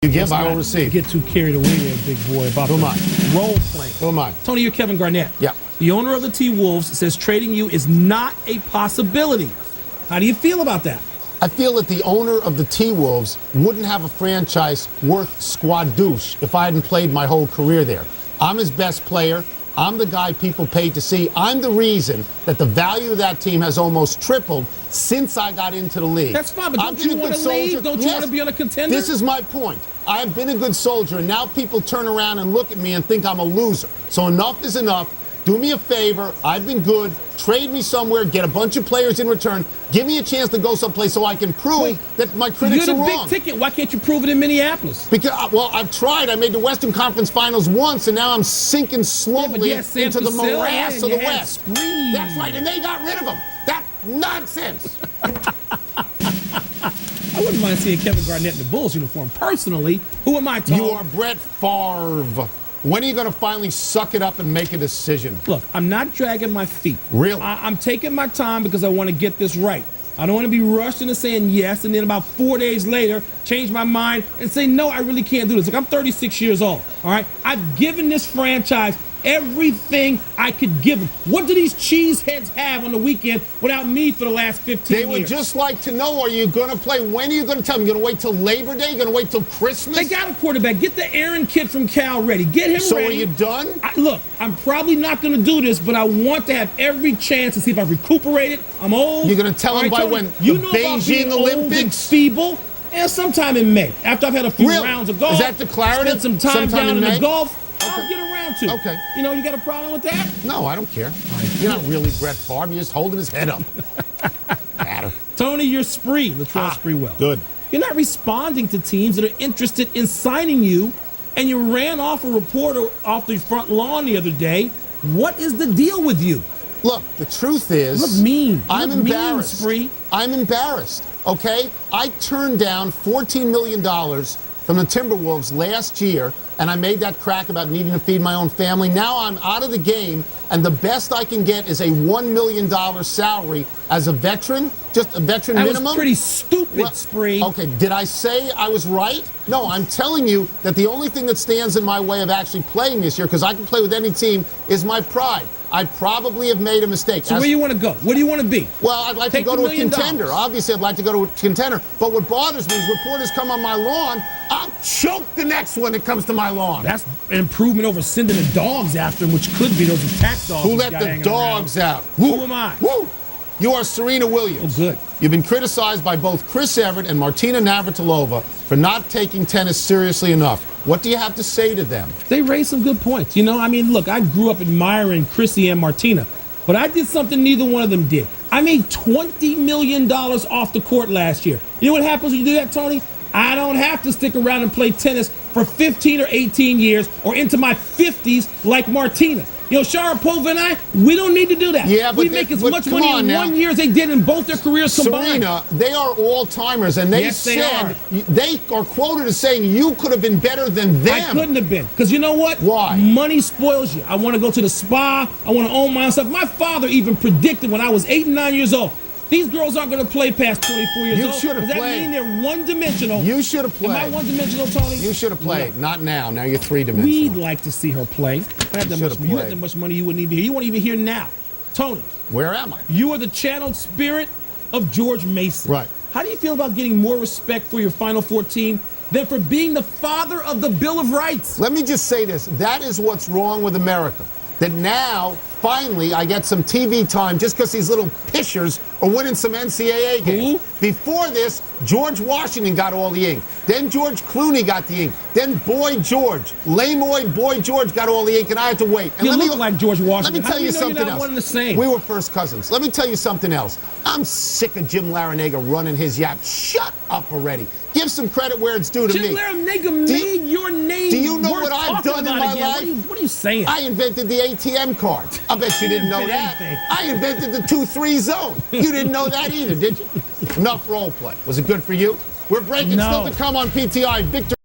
You give, I will receive. Get too carried away there, big boy, about Who am I? role playing. Who am I? Tony, you're Kevin Garnett. Yeah. The owner of the T-Wolves says trading you is not a possibility. How do you feel about that? I feel that the owner of the T-Wolves wouldn't have a franchise worth squadouche if I hadn't played my whole career there. I'm his best player. I'm the guy people paid to see. I'm the reason that the value of that team has almost tripled since I got into the league. That's fine, but don't you want to leave? Don't you want to be on a contender? This is my point. I have been a good soldier, and now people turn around and look at me and think I'm a loser. So enough is enough. Do me a favor. I've been good. Trade me somewhere. Get a bunch of players in return. Give me a chance to go someplace so I can prove that my critics are wrong. You're the big ticket. Why can't you prove it in Minneapolis? Because, well, I've tried. I made the Western Conference Finals once, and now I'm sinking slowly into the morass of the West. That's right, and they got rid of him. That's nonsense. I wouldn't mind seeing Kevin Garnett in the Bulls uniform. Personally, who am I, Tom? You are Brett Favre. When are you going to finally suck it up and make a decision? Look, I'm not dragging my feet. Really? I'm taking my time because I want to get this right. I don't want to be rushed into saying yes and then about 4 days later change my mind and say, no, I really can't do this. Look, I'm 36 years old, all right? I've given this franchise everything I could give them. What do these cheeseheads have on the weekend without me for the last 15 years? They would just like to know, are you going to play? When are you going to tell them? You're going to wait till Labor Day? You're going to wait till Christmas? They got a quarterback. Get the Aaron kid from Cal ready. Get him ready. So are you done? Look, I'm probably not going to do this, but I want to have every chance to see if I've recuperated. I'm old. You're going to tell them by when you the know Beijing Olympics? Feeble. And sometime in May, after I've had a few rounds of golf. Is that declarative? Spent some time down in the Gulf. Okay. I'll get around to. Okay. You know, you got a problem with that? No, I don't care. You're not really Brett Favre. You're just holding his head up. Tony, you're Spree. Latrell Sprewell. Good. You're not responding to teams that are interested in signing you, and you ran off a reporter off the front lawn the other day. What is the deal with you? Look, the truth is, look mean. I'm embarrassed. Spree. I'm embarrassed. Okay, I turned down $14 million from the Timberwolves last year, and I made that crack about needing to feed my own family. Now I'm out of the game, and the best I can get is a $1 million salary as a veteran, just a veteran minimum. That was pretty stupid, Spree. Okay, did I say I was right? No, I'm telling you that the only thing that stands in my way of actually playing this year, because I can play with any team, is my pride. I probably have made a mistake. So where do you want to go? What do you want to be? Well, I'd like to go to a contender. Obviously, I'd like to go to a contender. But what bothers me is reporters come on my lawn, I'll choke the next one that comes to my lawn. That's an improvement over sending the dogs after him, which could be those attack dogs. Who let the dogs out? Woo. Who am I? Woo. You are Serena Williams. Oh, good. You've been criticized by both Chris Everett and Martina Navratilova for not taking tennis seriously enough. What do you have to say to them? They raised some good points. You know, I mean, look, I grew up admiring Chrissy and Martina, but I did something neither one of them did. I made $20 million off the court last year. You know what happens when you do that, Tony? I don't have to stick around and play tennis for 15 or 18 years or into my 50s like Martina. You know, Sharapova and I, we don't need to do that. Yeah, but we make as much money in 1 year as they did in both their careers combined. Serena, they are all-timers, and they said they are quoted as saying you could have been better than them. I couldn't have been, because you know what? Why? Money spoils you. I want to go to the spa. I want to own my own stuff. My father even predicted when I was 8 and 9 years old, these girls aren't going to play past 24 years old. You should have played. Does that mean they're one-dimensional? You should have played. Am I one-dimensional, Tony? You should have played. No. Not now. Now you're three-dimensional. We'd like to see her play. You had that much money, you wouldn't even be here. You weren't even here now. Tony. Where am I? You are the channeled spirit of George Mason. Right. How do you feel about getting more respect for your Final Four team than for being the father of the Bill of Rights? Let me just say this. That is what's wrong with America. That now, finally, I get some TV time just because these little pishers are winning some NCAA games. Before this, George Washington got all the ink. Then George Clooney got the ink. Then Boy George, Lamoy Boy George got all the ink, and I had to wait. And you look like George Washington. Let me tell you something else. One and the same? We were first cousins. Let me tell you something else. I'm sick of Jim Larrañaga running his yap. Shut up already. Give some credit where it's due to me. Jim Larrañaga made your name. Do you know what I've done in my life? What are you saying? I invented the ATM card. I bet you didn't know that. I invented the 2-3 zone. You didn't know that either, did you? Enough role play. Was it good for you? We're breaking still to come on PTI. Victor.